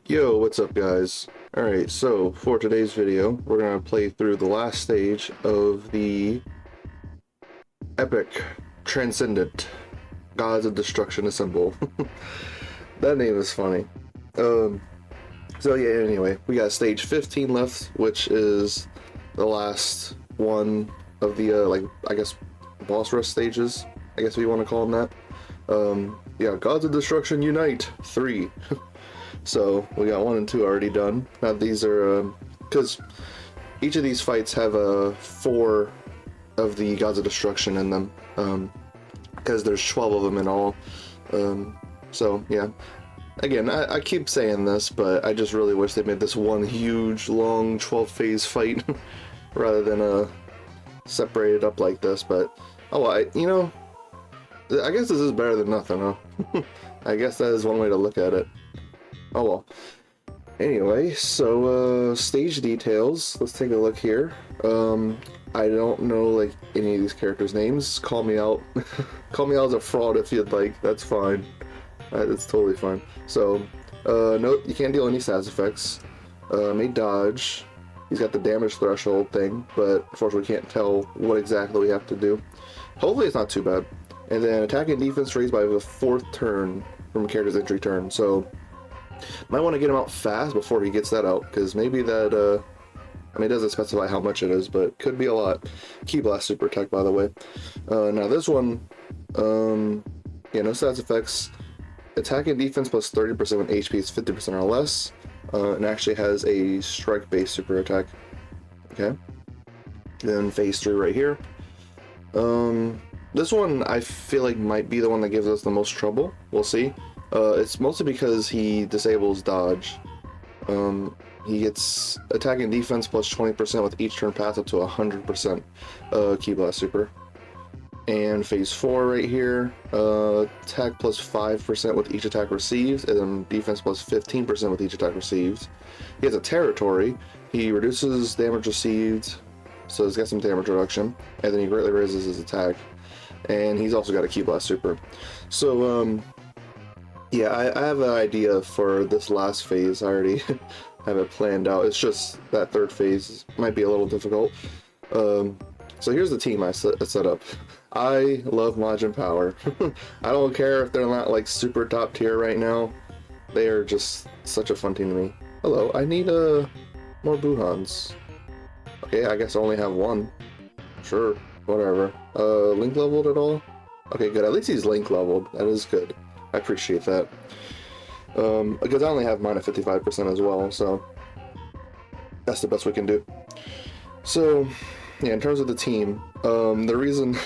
Yo, what's up guys? Alright, so for today's video, we're gonna play through the last stage of the epic Transcendent Gods of Destruction Assemble. That name is funny. So yeah, anyway, we got stage 15 left, which is the last one of the, I guess, boss rush stages, I guess if you want to call them that. Yeah, Gods of Destruction Unite 3. So we got 1 and 2 already done. Now these are, because each of these fights have 4 of the Gods of Destruction in them, because there's 12 of them in all. So yeah, again, I keep saying this, but I just really wish they made this one huge, long 12-phase fight rather than separated up like this. But oh, I guess this is better than nothing, huh? I guess that is one way to look at it. Oh well. Anyway, so stage details. Let's take a look here. I don't know like any of these characters' names. Call me out. Call me out as a fraud if you'd like. That's fine. That's totally fine. So, note you can't deal any stats effects. May dodge. He's got the damage threshold thing, but unfortunately we can't tell what exactly we have to do. Hopefully it's not too bad. And then attack and defense raised by the 4th turn from a character's entry turn. So might want to get him out fast before he gets that out, because maybe that, I mean, it doesn't specify how much it is, but could be a lot. Ki Blast super attack, by the way. Now this one, yeah, no stats effects. Attack and defense plus 30% when HP is 50% or less. And actually has a strike-based super attack. Okay. Then phase 3 right here. This one I feel like might be the one that gives us the most trouble. We'll see. It's mostly because he disables dodge. He gets attack and defense plus 20% with each turn pass up to 100% Ki Blast super. And phase 4 right here, attack plus 5% with each attack received, and then defense plus 15% with each attack received. He has a territory. He reduces damage received, so he's got some damage reduction, and then he greatly raises his attack. And he's also got a Ki Blast super. So, yeah, I have an idea for this last phase. I already have it planned out. It's just that 3rd phase might be a little difficult. So here's the team I set up. I love Majin Power. I don't care if they're not like super top tier right now. They are just such a fun team to me. Hello, I need more Buhans. Okay, I guess I only have 1. Sure, whatever. Link leveled at all? Okay, good. At least he's link leveled. That is good. I appreciate that. Because I only have mine at 55% as well, so that's the best we can do. So, yeah, in terms of the team, the reason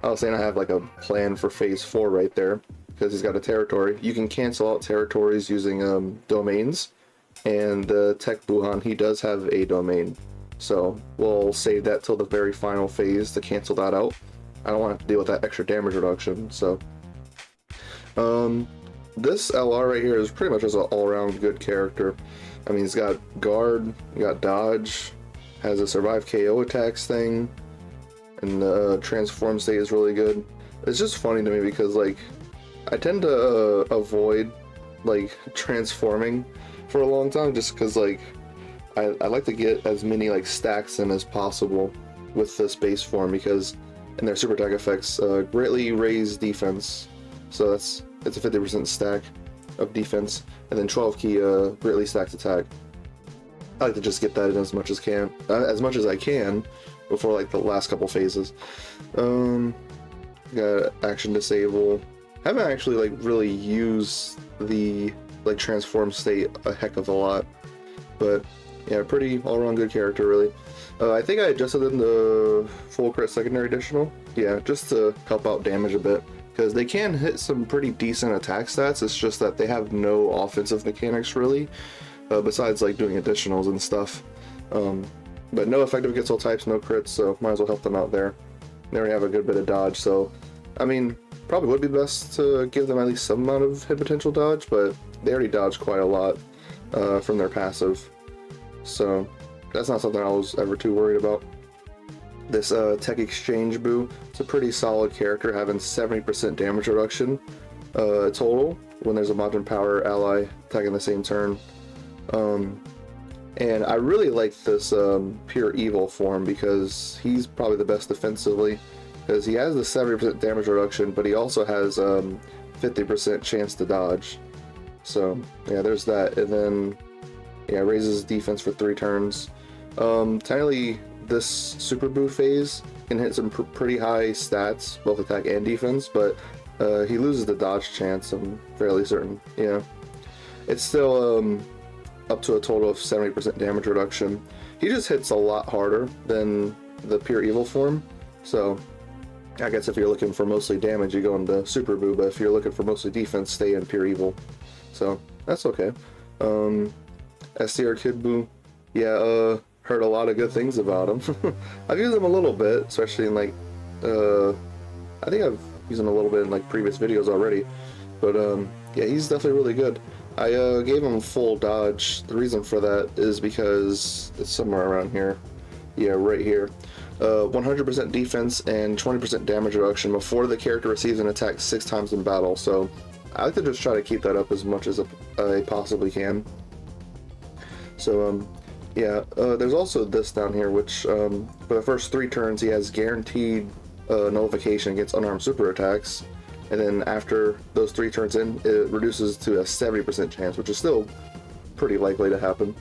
I was saying I have like a plan for phase 4 right there, because he's got a territory. You can cancel out territories using domains, and the Tech Buhan, he does have a domain. So we'll save that till the very final phase to cancel that out. I don't want to have to deal with that extra damage reduction, so this LR right here is pretty much just an all-around good character. I mean, he's got guard, he got dodge, has a survive KO attacks thing, and the transform state is really good. It's just funny to me because like I tend to avoid like transforming for a long time just because like I like to get as many like stacks in as possible with this base form, because and their super attack effects greatly raise defense. So it's a 50% stack of defense, and then 12 key greatly stacked attack. I like to just get that in as much as I can before like the last couple phases. Got action disable. Haven't actually like really used the like transform state a heck of a lot, but yeah, pretty all-around good character really. I think I adjusted in the full crit secondary additional, yeah, just to help out damage a bit. Because they can hit some pretty decent attack stats, it's just that they have no offensive mechanics really, besides like doing additionals and stuff. But no effective gets all types, no crits, so might as well help them out there. They already have a good bit of dodge, so I mean, probably would be best to give them at least some amount of hit potential dodge, but they already dodge quite a lot from their passive, so that's not something I was ever too worried about. This Tech Exchange Boo, it's a pretty solid character, having 70% damage reduction total when there's a Majin Power ally attacking the same turn. And I really like this pure evil form because he's probably the best defensively, because he has the 70% damage reduction, but he also has 50% chance to dodge. So yeah, there's that. And then yeah, raises defense for 3 turns. Technically this super boo phase can hit some pretty high stats, both attack and defense, but he loses the dodge chance, I'm fairly certain. Yeah, it's still up to a total of 70% damage reduction. He just hits a lot harder than the pure evil form, so I guess if you're looking for mostly damage, you go into super boo, but if you're looking for mostly defense, stay in pure evil. So that's okay. STR Kid Boo, yeah, heard a lot of good things about him. I've used him a little bit, especially in like I think I've used him a little bit in like previous videos already, but yeah, he's definitely really good. I gave him full dodge. The reason for that is because it's somewhere around here. Yeah, right here. 100% defense and 20% damage reduction before the character receives an attack 6 times in battle. So I like to just try to keep that up as much as I possibly can. So yeah, there's also this down here, which for the first 3 turns he has guaranteed nullification against unarmed super attacks. And then after those 3 turns in, it reduces to a 70% chance, which is still pretty likely to happen.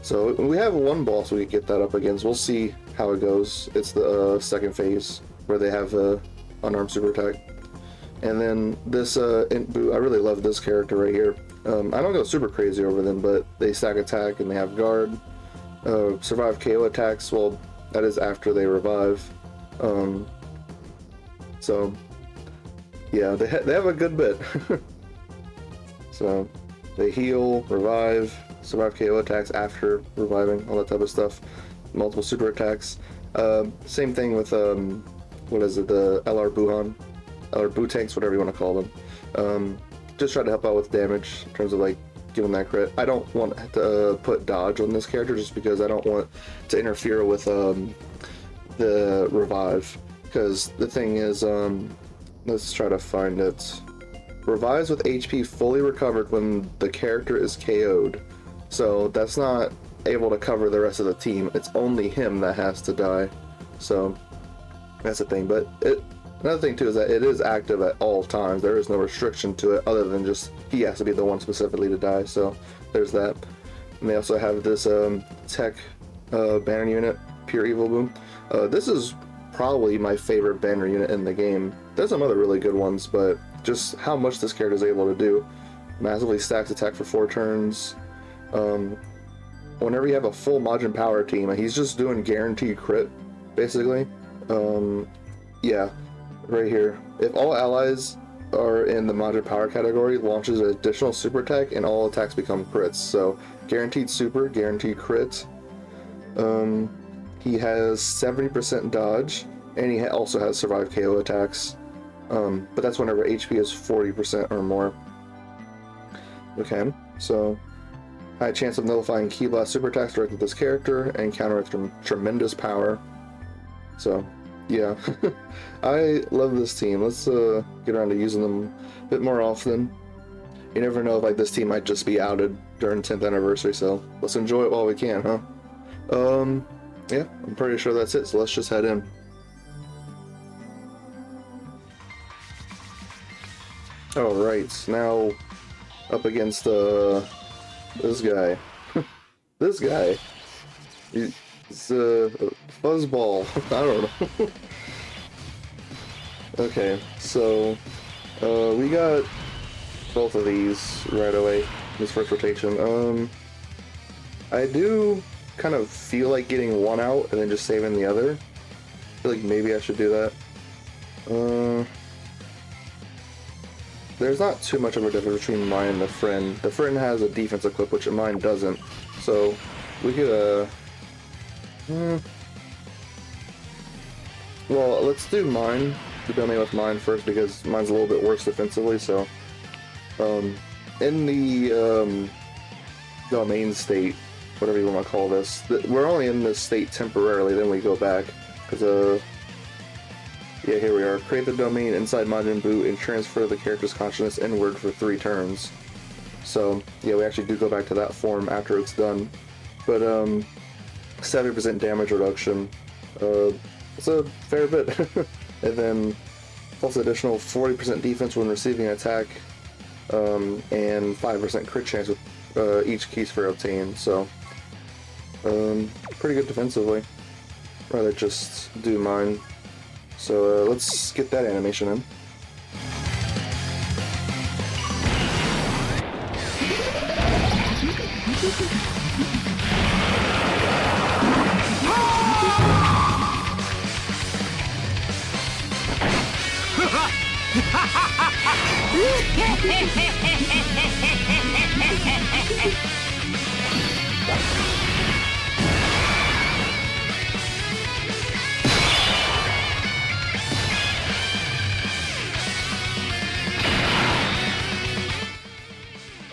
So we have one boss we could get that up against. We'll see how it goes. It's the second phase where they have unarmed super attack. And then this Int Boo, I really love this character right here. I don't go super crazy over them, but they stack attack and they have guard. Survive KO attacks, well, that is after they revive. So yeah, they have a good bit. So they heal, revive, survive KO attacks after reviving, all that type of stuff. Multiple super attacks. Same thing with what is it, the LR Buhan, LR Boo tanks, whatever you want to call them. Just try to help out with damage in terms of like giving that crit. I don't want to put dodge on this character just because I don't want to interfere with the revive. Because the thing is, let's try to find it. Revives with HP fully recovered when the character is KO'd. So that's not able to cover the rest of the team. It's only him that has to die. So that's the thing. But another thing too is that it is active at all times. There is no restriction to it other than just he has to be the one specifically to die. So there's that. And they also have this tech banner unit, Pure Evil Boom. This is probably my favorite banner unit in the game. There's some other really good ones, but just how much this character is able to do. Massively stacks attack for 4 turns. Whenever you have a full Majin Power team, he's just doing guaranteed crit, basically. Yeah, right here. If all allies are in the Majin Power category, launches an additional super attack and all attacks become crits. So guaranteed super, guaranteed crit. He has 70% dodge, and he also has survive KO attacks. But that's whenever HP is 40% or more. Okay, so high chance of nullifying Ki Blast super attacks directed at this character and counter with tremendous power. So yeah, I love this team. Let's get around to using them a bit more often. You never know if like this team might just be outed during 10th anniversary, so let's enjoy it while we can, huh? Yeah, I'm pretty sure that's it, so let's just head in. Alright, now up against this guy. This guy. He's a fuzzball. I don't know. Okay, so we got both of these right away, this first rotation. I do kind of feel like getting one out and then just saving the other. I feel like maybe I should do that. There's not too much of a difference between mine and the Friend. The Friend has a defense equip, which mine doesn't. So we could, well, let's do mine. The domain with mine first because mine's a little bit worse defensively. So, in the domain state, whatever you want to call this, we're only in this state temporarily. Then we go back because yeah, here we are. Create the domain inside Majin Buu and transfer the character's consciousness inward for 3 turns. So yeah, we actually do go back to that form after it's done. But 70% damage reduction, it's a fair bit. And then plus additional 40% defense when receiving an attack, and 5% crit chance with each key sphere obtained. So pretty good defensively. Rather just do mine. So let's get that animation in.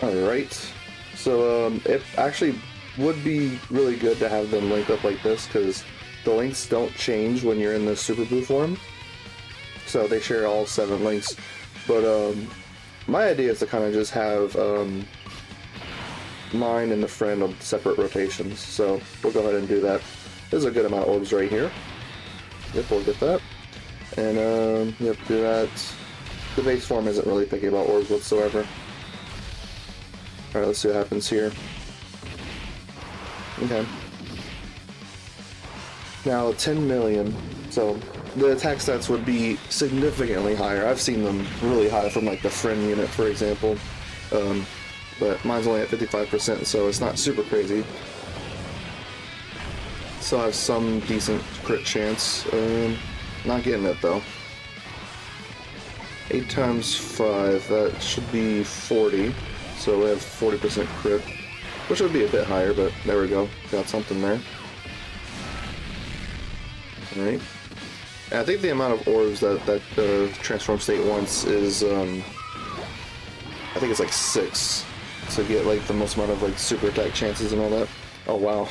Alright, so it actually would be really good to have them linked up like this, because the links don't change when you're in the Super Boo form. So they share all 7 links. But my idea is to kind of just have mine and the friend on separate rotations. So we'll go ahead and do that. There's a good amount of orbs right here. Yep, we'll get that. And yep, do that. The base form isn't really picky about orbs whatsoever. Alright, let's see what happens here. Okay. Now 10 million. So the attack stats would be significantly higher. I've seen them really high from like the friend unit, for example. But mine's only at 55%, so it's not super crazy. Still have some decent crit chance. Not getting it though. 8 times 5, that should be 40. So we have 40% crit, which would be a bit higher, but there we go. Got something there. Alright. I think the amount of orbs that transform state wants is, I think it's like 6 to get like the most amount of like super attack chances and all that. Oh wow.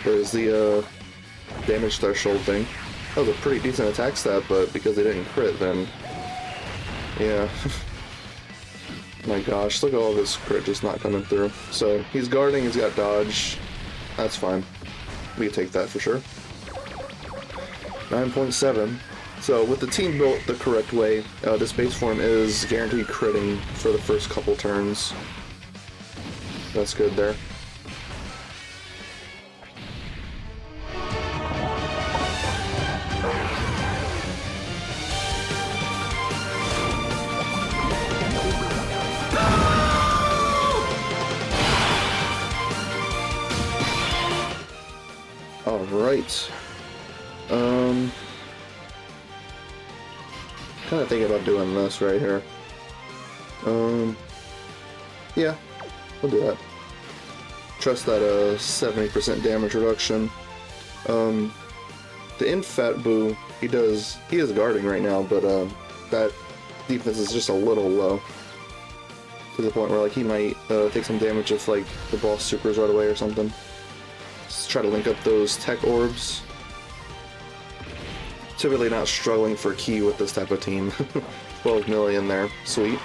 There's the damage threshold thing. That was a pretty decent attack stat, but because they didn't crit, then yeah. My gosh, look at all this crit just not coming through. So he's guarding, he's got dodge. That's fine. We can take that for sure. 9.7. So with the team built the correct way, this base form is guaranteed critting for the first couple turns. That's good there. Alright. Kind of thinking about doing this right here. Yeah, we'll do that. Trust that 70% damage reduction. The Infat Boo, he is guarding right now, but that defense is just a little low. To the point where like he might take some damage if like the boss supers right away or something. Let's try to link up those tech orbs. Typically not struggling for key with this type of team. 12 million there, sweet.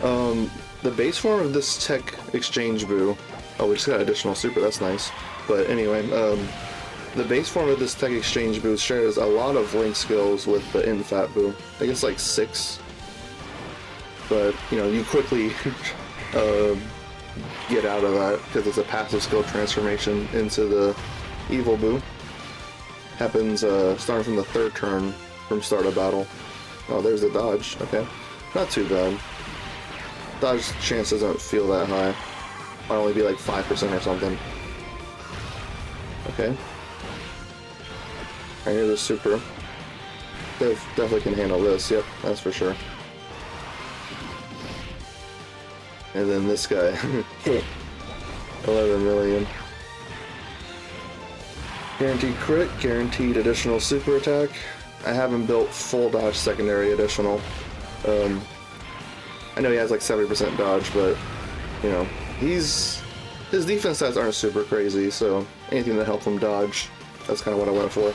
The base form of this tech exchange boo, oh, we just got additional super, that's nice. But anyway, the base form of this tech exchange boo shares a lot of link skills with the Infat Boo. I think it's like 6. But, you know, you quickly get out of that because it's a passive skill transformation into the Evil Boo. Happens starting from the 3rd turn from start of battle. Oh, there's the dodge. Okay. Not too bad. Dodge chance doesn't feel that high. Might only be like 5% or something. Okay. Right here's the super. Definitely can handle this, yep, that's for sure. And then this guy. 11 million. Guaranteed crit, guaranteed additional super attack. I haven't built full dodge secondary additional. I know he has like 70% dodge, but you know, his defense stats aren't super crazy, so anything that helps him dodge, that's kind of what I went for.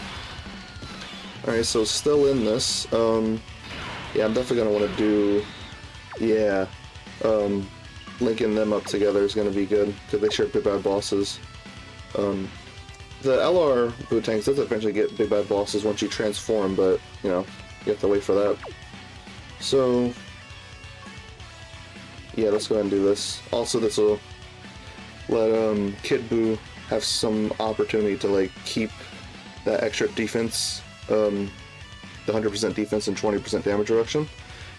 Alright, so still in this, yeah, I'm definitely going to want to do Yeah. Linking them up together is going to be good, because they share big bad bosses. The LR boot tanks does eventually get big bad bosses once you transform, but, you know, you have to wait for that. So, yeah, let's go ahead and do this. Also, this will let Kid Buu have some opportunity to, like, keep that extra defense, the 100% defense and 20% damage reduction.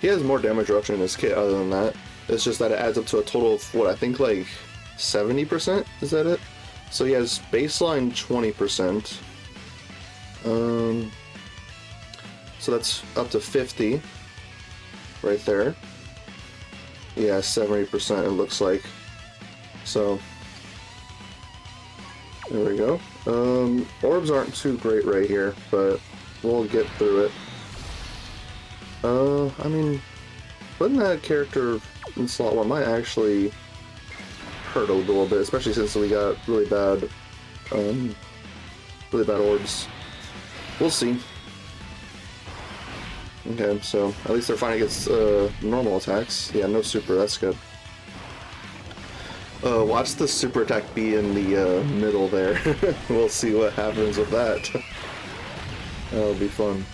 He has more damage reduction in his kit other than that. It's just that it adds up to a total of, what, I think like 70%? Is that it? So he has baseline 20%. So that's up to 50 right there. Yeah, 70% it looks like. So there we go. Orbs aren't too great right here, but we'll get through it. I mean, putting that character in slot 1 might actually hurt a little bit, especially since we got really bad orbs. We'll see. Okay, so at least they're fighting against normal attacks. Yeah, no super, that's good. Watch the super attack be in the middle there. We'll see what happens with that. That'll be fun.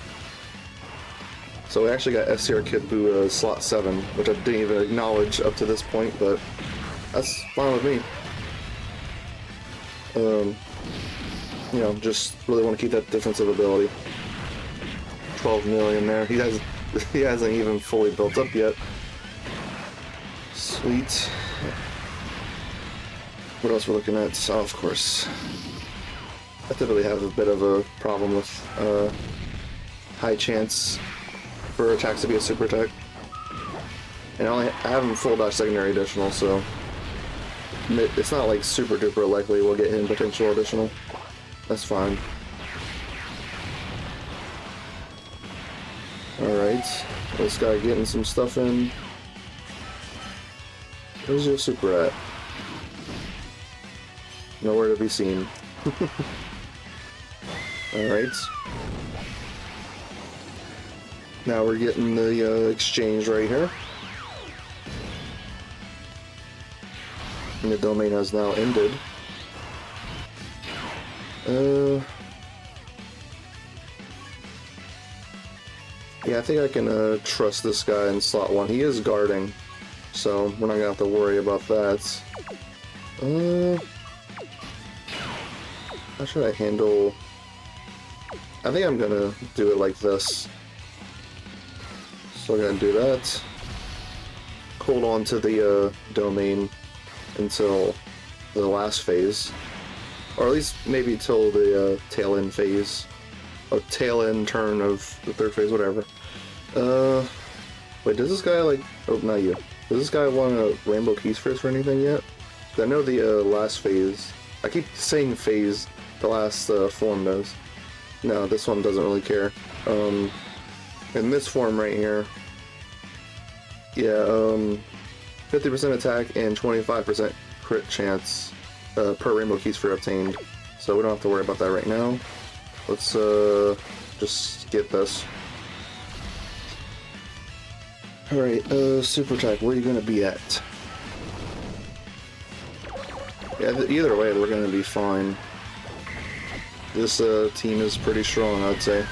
So we actually got FCR Kid Buu slot 7, which I didn't even acknowledge up to this point, but that's fine with me. You know, just really want to keep that defensive ability. 12 million there. He hasn't even fully built up yet. Sweet. What else we're looking at? Oh, of course. I typically have a bit of a problem with high chance for attacks to be a super attack. And I have him full dash secondary additional, so it's not like super duper likely we'll get him potential additional. That's fine. Alright, this guy getting some stuff in. Where's your super at? Nowhere to be seen. Alright. Now we're getting the exchange right here. And the domain has now ended. Yeah, I think I can trust this guy in slot 1. He is guarding, so we're not gonna have to worry about that. How should I handle... I think I'm gonna do it like this. So we're gonna do that. Hold on to the domain until the last phase. Or at least maybe till the tail end phase. Or tail end turn of the third phase, whatever. Wait, does this guy like... Oh, not you. Does this guy want a Rainbow Keys first or anything yet? I know the last phase... I keep saying phase, the last form does. No, this one doesn't really care. In this form right here, yeah, 50% attack and 25% crit chance per Rainbow Keys for obtained. So we don't have to worry about that right now. Let's just get this. Alright, super attack, where are you gonna be at? Yeah, either way, we're gonna be fine. This team is pretty strong, I'd say.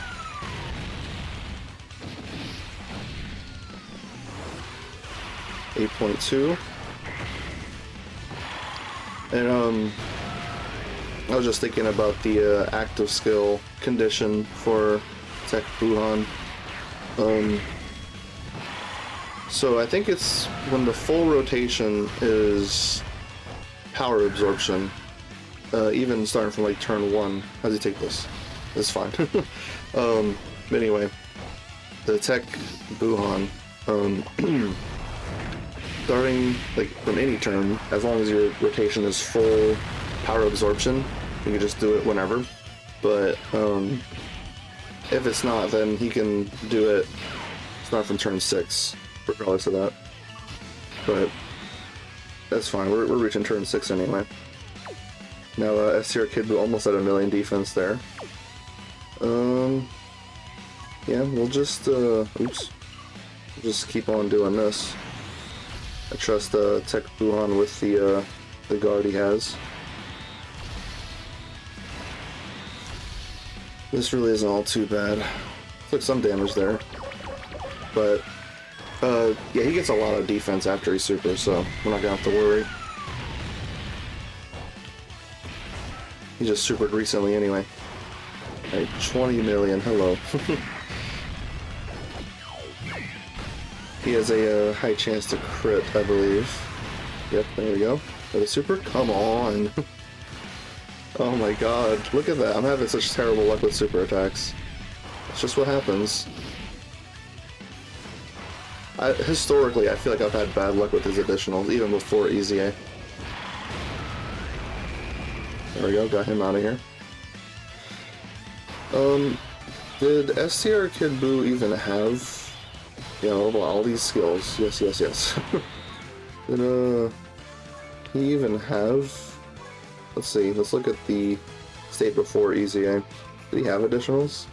.2. And I was just thinking about the active skill condition for Tech Buhan. So I think it's when the full rotation is power absorption, even starting from like turn 1. How does he take this? It's fine. But anyway, the Tech Buhan, starting like from any turn, as long as your rotation is full power absorption, you can just do it whenever. But if it's not, then he can do it start from turn 6, regardless of that. But that's fine, we're reaching turn 6 anyway. Now S-tier Kid Buu almost at 1 million defense there. Yeah, we'll just just keep on doing this. I trust Tech Buhan with the guard he has. This really isn't all too bad. Took some damage there, but yeah, he gets a lot of defense after he's super, so we're not gonna have to worry. He just supered recently anyway. Alright, 20 million, hello. He has a high chance to crit, I believe. Yep, there we go. Got a super? Come on! Oh my god, look at that. I'm having such terrible luck with super attacks. It's just what happens. Historically, I feel like I've had bad luck with his additionals, even before EZA. There we go, got him out of here. Did STR Kid Buu even have, you know, all these skills? Yes, yes, yes. Did, he even have, let's see, let's look at the state before EZA. Did he have additionals?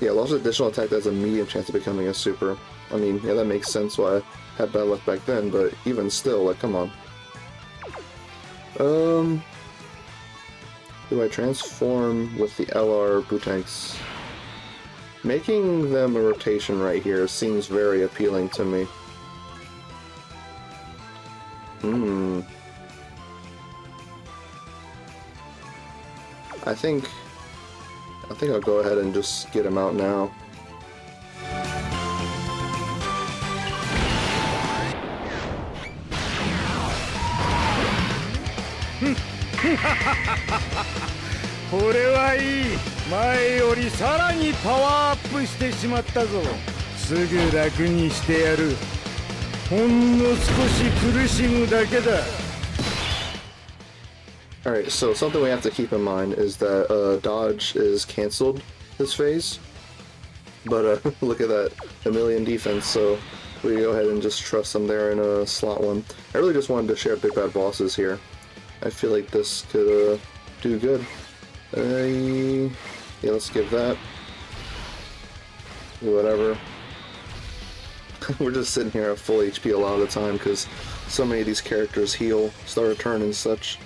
Yeah, lost additional attack that has a medium chance of becoming a super. I mean, yeah, that makes sense why I had bad luck back then, but even still, like, come on. Do I transform with the LR Bootanks? Making them a rotation right here seems very appealing to me. I think I'll go ahead and just get him out now. Alright, so something we have to keep in mind is that dodge is cancelled this phase, but look at that, a million defense, so we go ahead and just trust them there in slot 1. I really just wanted to share big bad bosses here. I feel like this could do good. Yeah, let's give that. Whatever. We're just sitting here at full HP a lot of the time because so many of these characters heal, start a turn and such.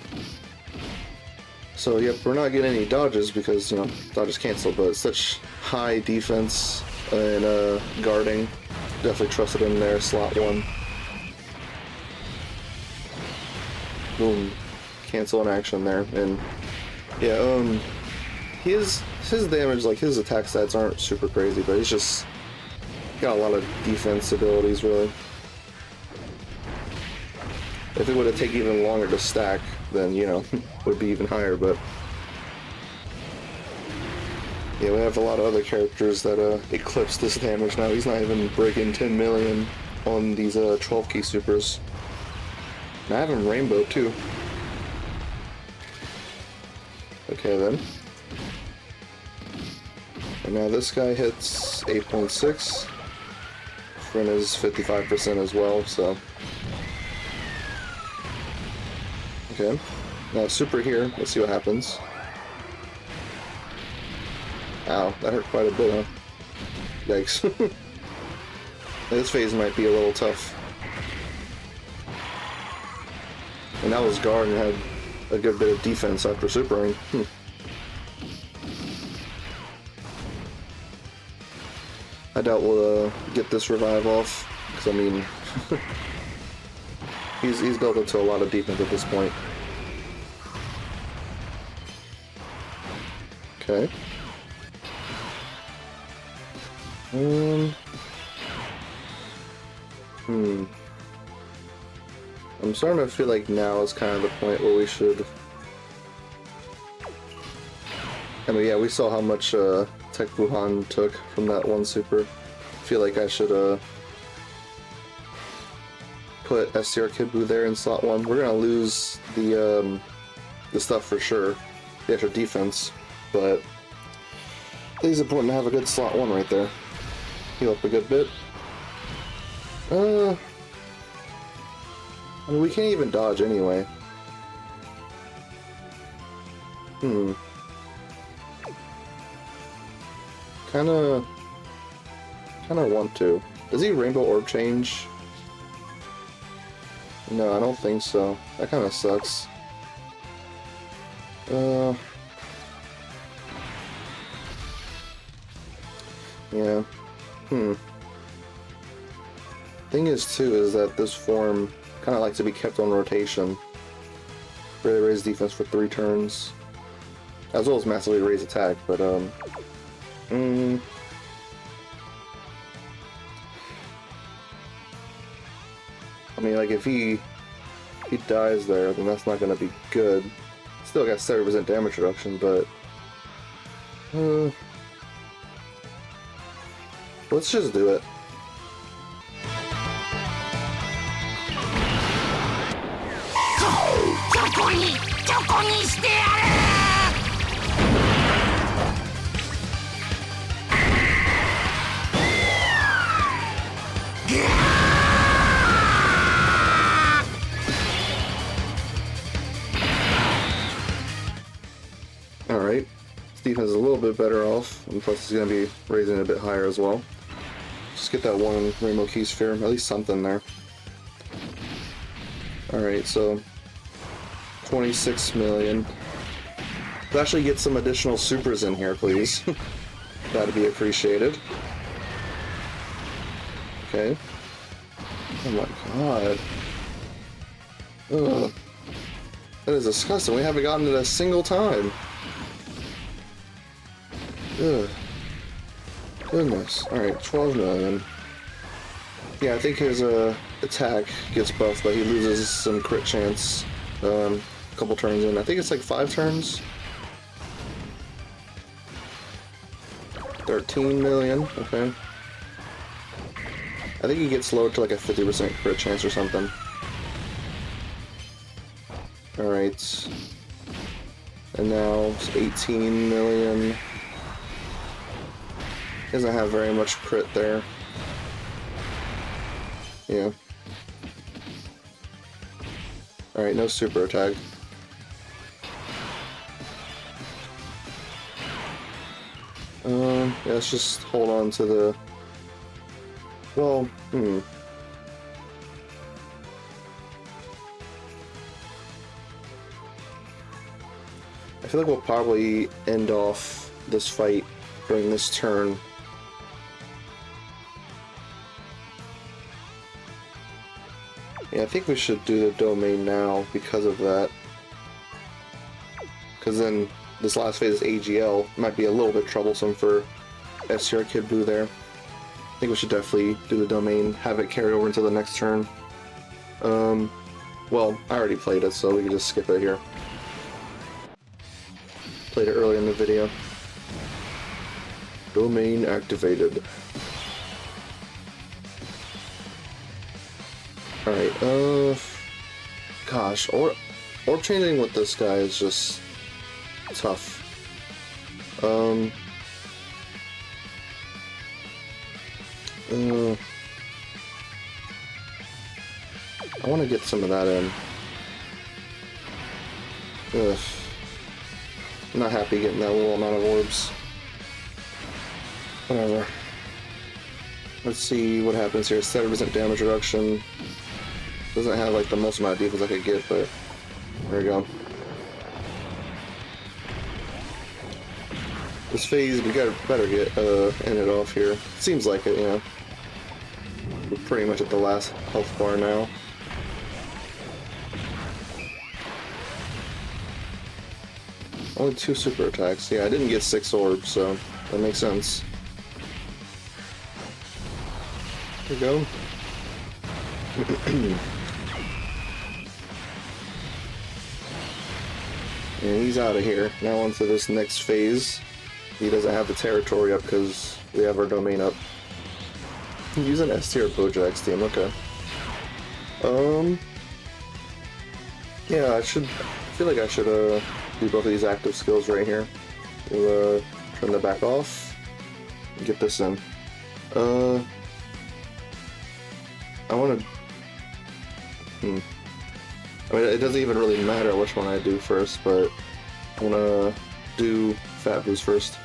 So yep, we're not getting any dodges because, you know, dodges canceled, but such high defense and guarding. Definitely trusted him there, slot 1. Boom. Cancel an action there, and yeah, his damage, like his attack stats aren't super crazy, but he's just got a lot of defense abilities, really. If it would have taken even longer to stack, then, you know, would be even higher, but yeah, we have a lot of other characters that eclipse this damage now. He's not even breaking 10 million on these 12 key supers. And I have him Rainbow too. Okay then. And now this guy hits 8.6. Friend is 55% as well, so. Okay. Now super here, let's see what happens. Ow, that hurt quite a bit, huh? Yikes. This phase might be a little tough. And that was guard and had a good bit of defense after supering. I doubt we'll get this revive off, because I mean, he's built up to a lot of defense at this point. Okay. I'm starting to feel like now is kind of the point where we should... I mean, yeah, we saw how much Tech Buhan took from that one super. I feel like I should put STR Kid Buu there in slot 1. We're gonna lose the stuff for sure, the extra defense, but I think it's important to have a good slot 1 right there. Heal up a good bit. I mean, we can't even dodge anyway. Kinda want to. Does he Rainbow Orb change No, I don't think so. That kind of sucks. Yeah. Thing is, too, is that this form kind of likes to be kept on rotation. Really raise defense for 3 turns. As well as massively raise attack, but, I mean, like, if he dies there, then that's not gonna be good. Still got 70% damage reduction, but... let's just do it. Alright, Stephen's a little bit better off, and plus he's going to be raising it a bit higher as well. Just get that one Rainbow Key Sphere, at least something there. Alright, so 26 million. Let's actually get some additional supers in here, please. That'd be appreciated. Okay. Oh my god. Ugh. That is disgusting. We haven't gotten it a single time. Ugh. Goodness. Alright, 12 million. Yeah, I think his attack gets buffed, but he loses some crit chance a couple turns in. I think it's like 5 turns. 13 million, okay. I think he gets lowered to like a 50% crit chance or something. Alright. And now it's 18 million. Doesn't have very much crit there. Yeah. Alright, no super attack. Yeah, let's just hold on to the... Well, I feel like we'll probably end off this fight during this turn. Yeah, I think we should do the domain now because of that. Because then this last phase is AGL. Might be a little bit troublesome for STR Kid Buu there. I think we should definitely do the domain, have it carry over into the next turn. Well, I already played it, so we can just skip it here. Played it earlier in the video. Domain activated. Alright, gosh, orb changing with this guy is just tough. I want to get some of that in. Ugh. I'm not happy getting that little amount of orbs. Whatever. Let's see what happens here. 7% damage reduction. Doesn't have like the most amount of defense I could get, but there we go. This phase, we better get end it off here. Seems like it, you know. We're pretty much at the last health bar now. Only 2 super attacks. Yeah, I didn't get 6 orbs, so that makes sense. There we go. And he's out of here. Now on to this next phase. He doesn't have the territory up because we have our domain up. Use an S tier Bojack's team, okay. Yeah, I feel like I should do both of these active skills right here. We'll turn the back off and get this in. I wanna I mean, it doesn't even really matter which one I do first, but I wanna do Fat Boost first.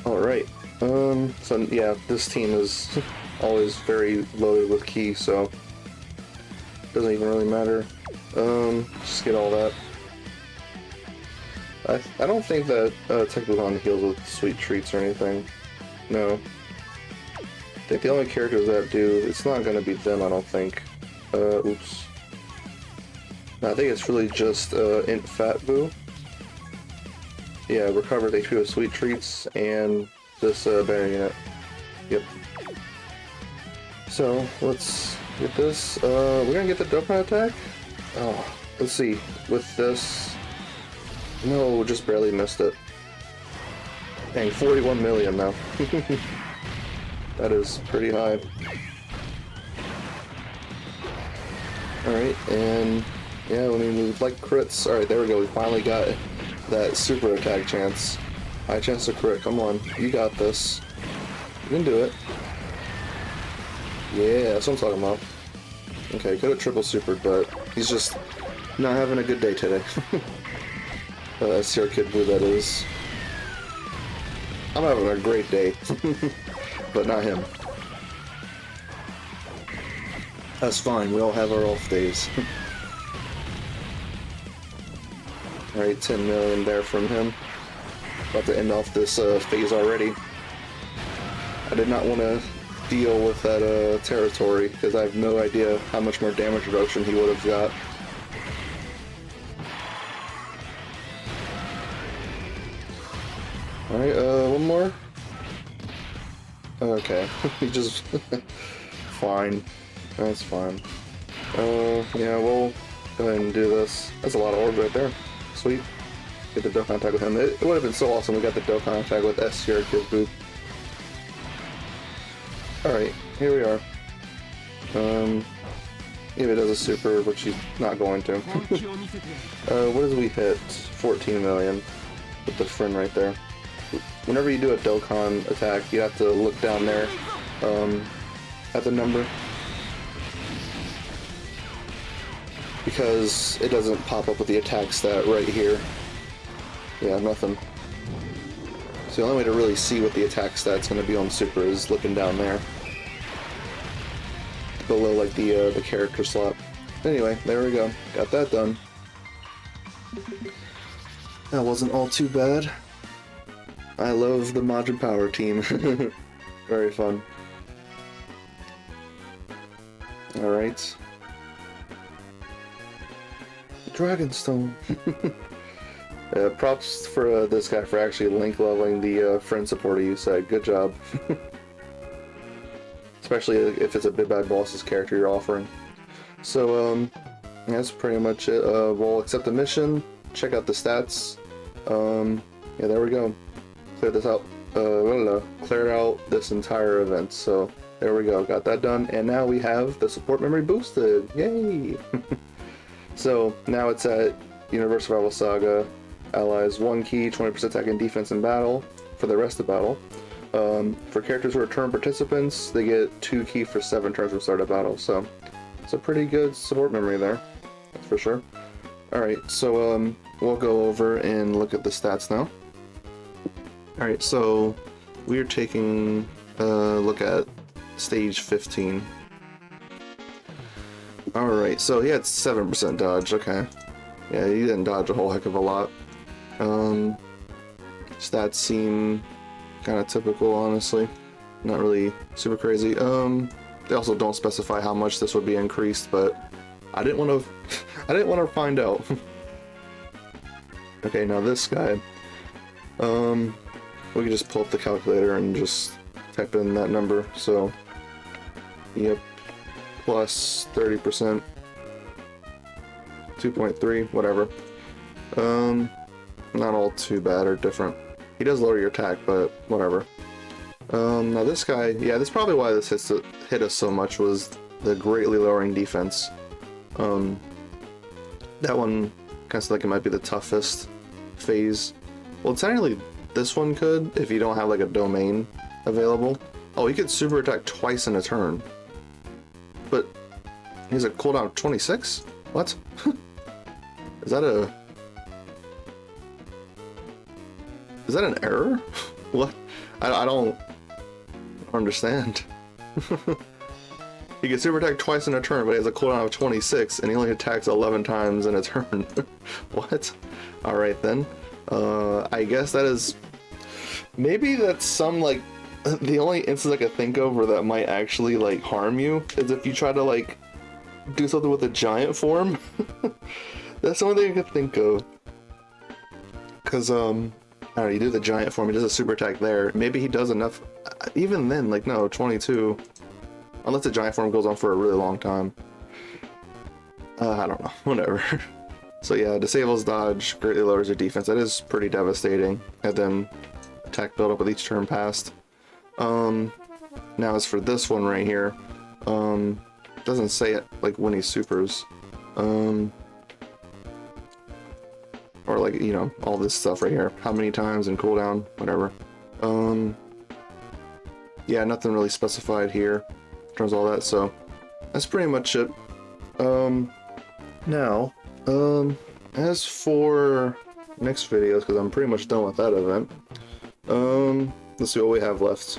Alright, so yeah, this team is always very loaded with ki, so doesn't even really matter. Just get all that. I don't think that Tekbuhan heals with sweet treats or anything. No. I think the only characters that do, it's not gonna be them, I don't think. Oops. No, I think it's really just Int Fat Boo. Yeah, recovered HP with sweet treats and this banner unit. Yep. So let's get this. We're gonna get the Dokkan attack. Oh, let's see. With this, no, just barely missed it. Dang, 41 million now. That is pretty high. Alright, and yeah, I mean, we like crits. Alright, there we go. We finally got that super attack chance. High chance to crit. Come on. You got this. You can do it. Yeah, that's what I'm talking about. Okay, could have triple supered, but he's just not having a good day today. SCR Kid Blue, that is. I'm having a great day. But not him. That's fine, we all have our off days. Alright, 10 million there from him. About to end off this phase already. I did not want to deal with that territory, because I have no idea how much more damage reduction he would have got. Alright, one more? Okay, he just... fine. That's fine. Yeah, we'll go ahead and do this. That's a lot of orbs right there. Sweet. Get the Dokkan attack with him. It would have been so awesome we got the Dokkan attack with SCR Kid Boop. Alright, here we are. If it does a super, which he's not going to. What did we hit? 14 million with the friend right there. Whenever you do a Dokkan attack, you have to look down there at the number. Because it doesn't pop up with the attack stat right here. Yeah, nothing. So the only way to really see what the attack stat's going to be on super is looking down there. Below, like, the character slot. Anyway, there we go. Got that done. That wasn't all too bad. I love the Majin Power team. Very fun. Alright. Dragonstone. Props for this guy for actually link leveling the friend supporter you said. Good job. Especially if it's a Big Bad Boss's character you're offering. So, that's pretty much it. We'll accept the mission, check out the stats. Yeah, there we go. Clear this out. Clear out this entire event. So, there we go. Got that done. And now we have the support memory boosted. Yay! So, now it's at Universe Survival Saga. Allies 1 ki, 20% attack and defense in battle for the rest of battle. For characters who are turn participants, they get 2 ki for 7 turns from start of battle. So, it's a pretty good support memory there. That's for sure. Alright, so we'll go over and look at the stats now. Alright, so we're taking a look at stage 15. Alright, so he had 7% dodge, okay. Yeah, he didn't dodge a whole heck of a lot. Stats seem kind of typical, honestly. Not really super crazy. They also don't specify how much this would be increased, but I didn't want to I didn't want to find out. Okay, now this guy. We can just pull up the calculator and just type in that number. So, yep. Plus 30%, 2.3, whatever. Not all too bad or different. He does lower your attack, but whatever. Now this guy, yeah, that's probably why this hit us so much, was the greatly lowering defense. That one kind of like it might be the toughest phase. Well, technically this one could, if you don't have like a domain available. Oh, he could super attack twice in a turn. But he has a cooldown of 26? What? Is that an error? What? I don't understand. He can super attack twice in a turn, but he has a cooldown of 26, and he only attacks 11 times in a turn. What? Alright then. I guess that is... Maybe that's some, like... The only instance I could think of where that might actually, like, harm you is if you try to, like, do something with a giant form. That's the only thing I could think of. Because, alright, you do the giant form, he does a super attack there. Maybe he does enough... Even then, like, no, 22... Unless the giant form goes on for a really long time. I don't know. Whatever. So yeah, disables dodge, greatly lowers your defense. That is pretty devastating. And then attack build up with each turn passed. Now as for this one right here, doesn't say it like when he supers. Or like, you know, all this stuff right here. How many times and cooldown, whatever. Yeah, nothing really specified here. Turns all that, so that's pretty much it. Now, as for next videos, because I'm pretty much done with that event, let's see what we have left.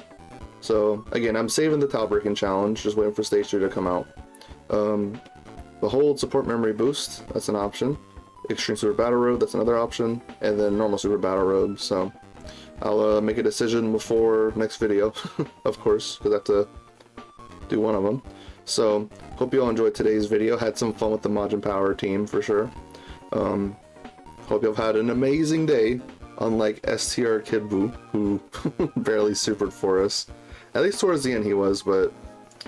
So again, I'm saving the tile breaking challenge, just waiting for stage 2 to come out. The hold support memory boost, that's an option. Extreme super battle robe, that's another option, and then normal super battle robe. So I'll make a decision before next video, of course, because I have to do one of them. So hope you all enjoyed today's video. Had some fun with the Majin Power team for sure. Hope you've had an amazing day, unlike STR Kid Buu, who barely supered for us. At least towards the end he was, but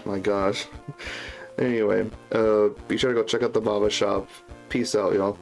my gosh. Anyway, be sure to go check out the Baba shop. Peace out, y'all.